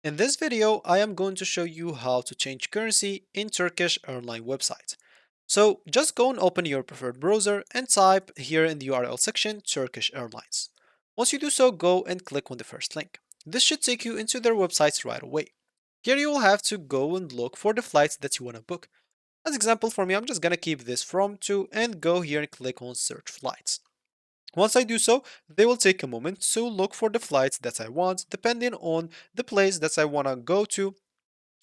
In this video, I am going to show you how to change currency in Turkish airline website. So just go and open your preferred browser and type here in the URL section Turkish Airlines. Once you do so, go and click on the first link. This should take you into their websites right away. Here you will have to go and look for the flights that you want to book. As example for me, I'm just gonna keep this from to and go here and click on search flights. Once I do so, they will take a moment to look for the flights that I want depending on the place that I want to go to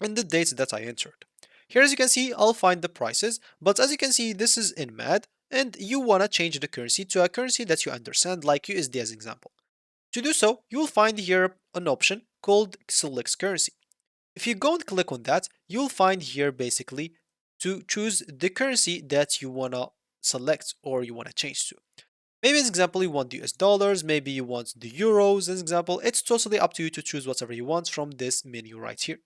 and the dates that I entered. Here as you can see, I'll find the prices, but as you can see, this is in MAD and you want to change the currency to a currency that you understand like USD as example. To do so, you will find here an option called Select Currency. If you go and click on that, you'll find here basically to choose the currency that you want to select or you want to change to. Maybe as example you want the US dollars, maybe you want the euros as example. It's totally up to you to choose whatever you want from this menu right here.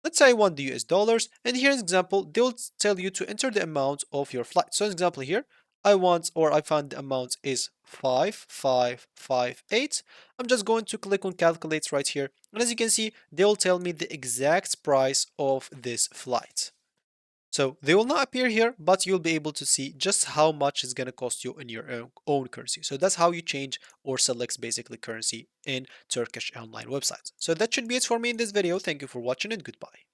Let's say I want the US dollars, and here as example, they'll tell you to enter the amount of your flight. So as example here, I want or I found the amount is 5558. I'm just going to click on calculate right here. And as you can see, they'll tell me the exact price of this flight. So they will not appear here, but you'll be able to see just how much it's going to cost you in your own currency. So that's how you change or select basically currency in Turkish airline websites. So that should be it for me in this video. Thank you for watching and goodbye.